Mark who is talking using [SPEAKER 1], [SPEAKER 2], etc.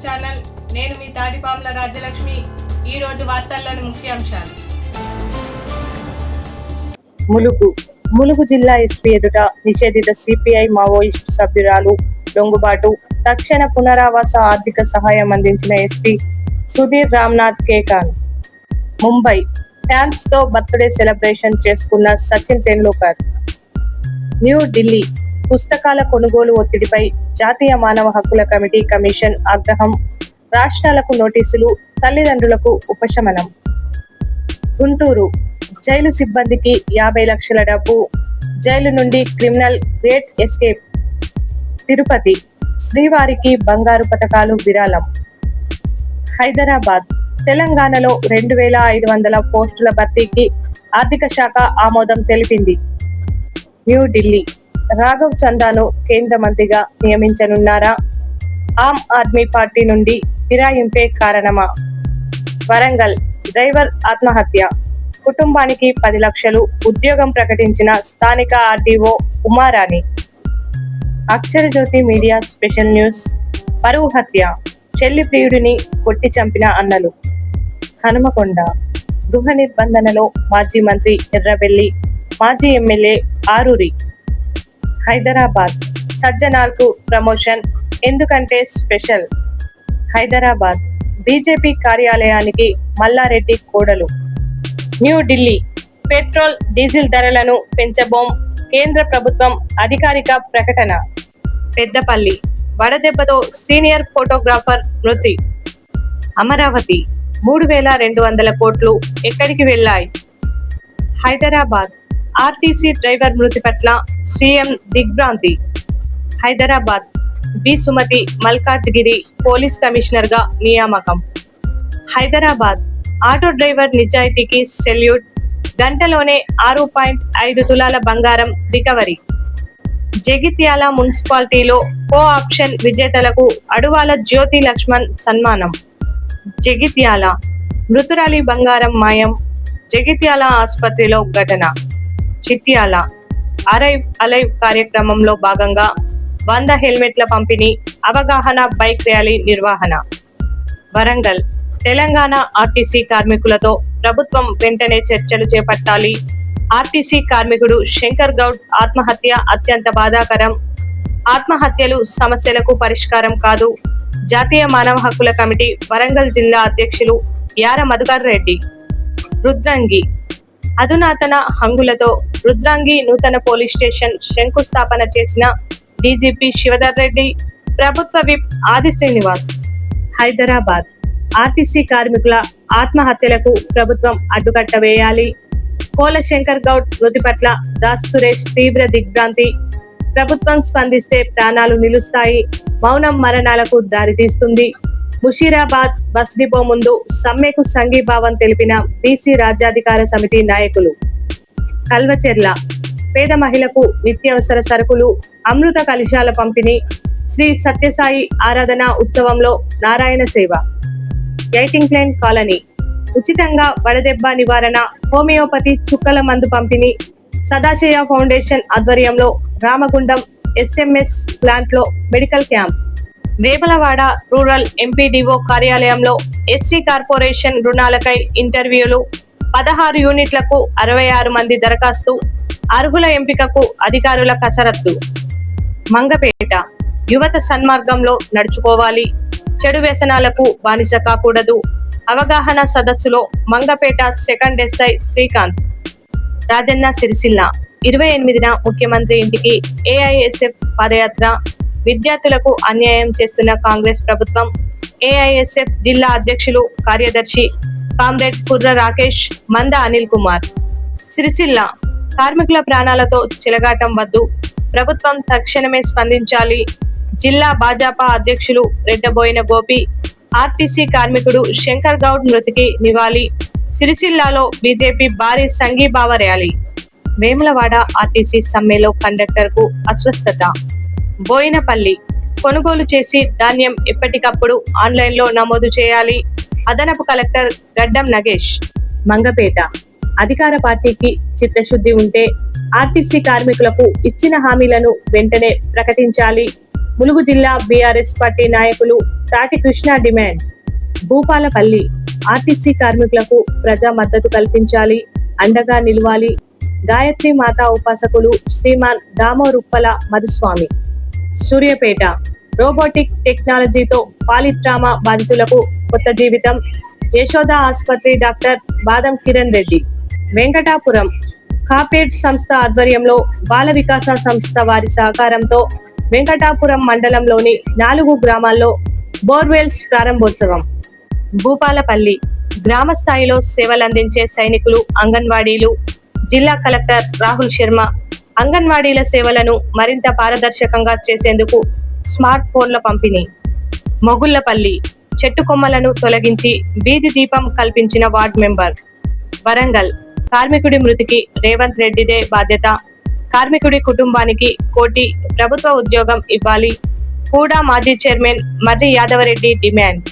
[SPEAKER 1] Channel. నేను మీ తాడిపాముల రాజ్యలక్ష్మి. ఈ రోజు వార్తల్లోని ముఖ్యాంశాలు.
[SPEAKER 2] ములుగు జిల్లా ఎస్పీ ఎదుట నిషేధిత సిపిఐ మావోయిస్టు సభ్యురాలు లొంగుబాటు. తక్షణ పునరావాస ఆర్థిక సహాయం అందించిన ఎస్పీ సుధీర్ రామ్నాథ్ కేకాన్. ముంబై ఫ్యాన్స్ తో బర్త్డే సెలబ్రేషన్ చేసుకున్న సచిన్ టెండూల్కర్. న్యూఢిల్లీ పుస్తకాల కొనుగోలు ఒత్తిడిపై జాతీయ మానవ హక్కుల కమిటీ కమిషన్ ఆగ్రహం. రాష్ట్రాలకు నోటీసులు, తల్లిదండ్రులకు ఉపశమనం. గుంటూరు జైలు సిబ్బందికి 50 లక్షల డబ్బు. జైలు నుండి క్రిమినల్ గ్రేట్ ఎస్కేప్. తిరుపతి శ్రీవారికి బంగారు పతకాలు విరాళం. హైదరాబాద్ తెలంగాణలో 2500 పోస్టుల భర్తీకి ఆర్థిక శాఖ ఆమోదం తెలిపింది. న్యూఢిల్లీ రాఘవ్ చందాను కేంద్ర మంత్రిగా నియమించనున్నారా? ఆమ్ ఆద్మీ పార్టీ నుండి ఫిరాయింపే కారణమా? వరంగల్ డ్రైవర్ ఆత్మహత్య. కుటుంబానికి 10 లక్షలు ఉద్యోగం ప్రకటించిన స్థానిక RDO Uma Rani. Akshara Jyothi media special news. పరువు హత్య. చెల్లి ప్రియుడిని కొట్టి చంపిన అన్నలు. హనుమకొండ గృహ నిర్బంధనలో మాజీ మంత్రి ఎర్రబెల్లి, మాజీ ఎమ్మెల్యే ఆరూరి. హైదరాబాద్ సజ్జనార్కు ప్రమోషన్ ఎందుకంటే స్పెషల్. హైదరాబాద్ బీజేపీ కార్యాలయానికి మల్లారెడ్డి కోడలు. న్యూఢిల్లీ పెట్రోల్ డీజిల్ ధరలను పెంచబోం కేంద్ర ప్రభుత్వం అధికారిక ప్రకటన. పెద్దపల్లి వడదెబ్బతో సీనియర్ ఫోటోగ్రాఫర్ మృతి. అమరావతి 3200 కోట్లు ఎక్కడికి వెళ్లాయి? హైదరాబాద్ ఆర్టీసీ డ్రైవర్ మృతి పట్ల సీఎం దిగ్భ్రాంతి. Hyderabad B Sumathi Malkajgiri police commissioner గా నియామకం. హైదరాబాద్ ఆటో డ్రైవర్ నిజాయితీకి సెల్యూట్. గంటలోనే 6.5 తులాల బంగారం రికవరీ. జగిత్యాల మున్సిపాలిటీలో కో ఆప్షన్ విజేతలకు అడువాల జ్యోతి లక్ష్మణ్ సన్మానం. జగిత్యాల మృతురాలి బంగారం మాయం. జగిత్యాల ఆసుపత్రిలో ఘటన. చిట్యాల అరైవ్ అలైవ్ కార్యక్రమంలో భాగంగా 100 హెల్మెట్ల పంపిణీ, అవగాహన బైక్ ర్యాలీ నిర్వహణ. వరంగల్ తెలంగాణ ఆర్టీసీ కార్మికులతో ప్రభుత్వం వెంటనే చర్చలు చేపట్టాలి. ఆర్టీసీ కార్మికుడు శంకర్ గౌడ్ ఆత్మహత్య అత్యంత బాధాకరం. ఆత్మహత్యలు సమస్యలకు పరిష్కారం కాదు. జాతీయ మానవ హక్కుల కమిటీ వరంగల్ జిల్లా అధ్యక్షులు యార మధుకర్ రెడ్డి. రుద్రంగి అధునాతన హంగులతో రుద్రాంగి నూతన పోలీస్ స్టేషన్ శంకుస్థాపన చేసిన డీజీపీ శివధర్ రెడ్డి, ప్రభుత్వ విప్ ఆది శ్రీనివాస్. హైదరాబాద్ ఆర్టీసీ కార్మికుల ఆత్మహత్యలకు ప్రభుత్వం అడ్డుకట్ట వేయాలి. కోల శంకర్ గౌడ్ మృతి పట్ల దాస్ సురేష్ తీవ్ర దిగ్భ్రాంతి. ప్రభుత్వం స్పందిస్తే ప్రాణాలు నిలుస్తాయి. మౌనం మరణాలకు దారితీస్తుంది. ముషీరాబాద్ బస్ డిపో ముందు సమ్మెకు సంఘీభావం తెలిపిన బీసీ రాజ్యాధికార సమితి నాయకులు. కల్వచెర్ల పేద మహిళకు నిత్యావసర సరుకులు, అమృత కలశాల పంపిణీ. శ్రీ సత్యసాయి ఆరాధన ఉత్సవంలో నారాయణ సేవ. ఎయిటింగ్ ప్లేన్ కాలనీ ఉచితంగా వడదెబ్బ నివారణ, హోమియోపతి చుక్కల మందు పంపిణీ. సదాశయ ఫౌండేషన్ ఆధ్వర్యంలో రామగుండం ఎస్ఎంఎస్ ప్లాంట్ లో medical camp. Vemulawada rural MPDO కార్యాలయంలో ఎస్సీ కార్పొరేషన్ రుణాలకై ఇంటర్వ్యూలు. 16 యూనిట్లకు 66 మంది దరఖాస్తు. అర్హుల ఎంపికకు అధికారుల కసరత్తు. మంగపేట యువత సన్మార్గంలో నడుచుకోవాలి. చెడు వ్యసనాలకు బానిస కాకూడదు. అవగాహన సదస్సులో మంగపేట సెకండ్ ఎస్ఐ శ్రీకాంత్. రాజన్న సిరిసిల్ల 28న ముఖ్యమంత్రి ఇంటికి ఏఐఎస్ఎఫ్ పాదయాత్ర. విద్యార్థులకు అన్యాయం చేస్తున్న కాంగ్రెస్ ప్రభుత్వం. ఏఐఎస్ఎఫ్ జిల్లా అధ్యక్షులు, కార్యదర్శి కామ్రేడ్ కుర్ర రాకేష్, మంద అనిల్ కుమార్. సిరిసిల్ల కార్మికుల ప్రాణాలతో చిలగాటం వద్దు. ప్రభుత్వం తక్షణమే స్పందించాలి. జిల్లా భాజపా అధ్యక్షులు రెడ్డబోయిన గోపి. ఆర్టీసీ కార్మికుడు శంకర్ గౌడ్ మృతికి నివాళి. సిరిసిల్లాలో బీజేపీ భారీ సంఘీభావ ర్యాలీ. వేములవాడ ఆర్టీసీ సమ్మెలో కండక్టర్ కు అస్వస్థత. బోయినపల్లి కొనుగోలు చేసి ధాన్యం ఎప్పటికప్పుడు ఆన్లైన్లో నమోదు చేయాలి. అదనపు కలెక్టర్ గడ్డం నగేష్. మంగపేట అధికార పార్టీకి చిత్తశుద్ధి ఉంటే ఆర్టీసీ కార్మికులకు ఇచ్చిన హామీలను వెంటనే ప్రకటించాలి. ములుగు జిల్లా బీఆర్ఎస్ పార్టీ నాయకులు తాటి కృష్ణ డిమాండ్. భూపాలపల్లి ఆర్టీసీ కార్మికులకు ప్రజా మద్దతు కల్పించాలి, అండగా నిలవాలి. గాయత్రి మాతా ఉపాసకులు శ్రీమాన్ దామోరుప్పల మధుస్వామి. సూర్యాపేట రోబోటిక్ టెక్నాలజీతో పాలిట్రామా బాధితులకు కొత్త జీవితం. యశోద ఆసుపత్రి డాక్టర్ బాదం కిరణ్ రెడ్డి. వెంకటాపురం కాపేడ్ సంస్థ ఆధ్వర్యంలో బాల వికాస సంస్థ వారి సహకారంతో వెంకటాపురం మండలంలోని 4 గ్రామాల్లో బోర్వెల్స్ ప్రారంభోత్సవం. భూపాలపల్లి గ్రామ స్థాయిలో సేవలందించే సైనికులు, అంగన్వాడీలు. జిల్లా కలెక్టర్ రాహుల్ శర్మ అంగన్వాడీల సేవలను మరింత పారదర్శకంగా చేసేందుకు స్మార్ట్ ఫోన్ల పంపిణీ. మొగుళ్లపల్లి చెట్టు కొమ్మలను తొలగించి వీధి దీపం కల్పించిన వార్డు మెంబర్. వరంగల్ కార్మికుడి మృతికి రేవంత్ రెడ్డిదే బాధ్యత. కార్మికుడి కుటుంబానికి 1 కోటి ప్రభుత్వ ఉద్యోగం ఇవ్వాలి. కూడా మాజీ చైర్మన్ మర్రి యాదవరెడ్డి డిమాండ్.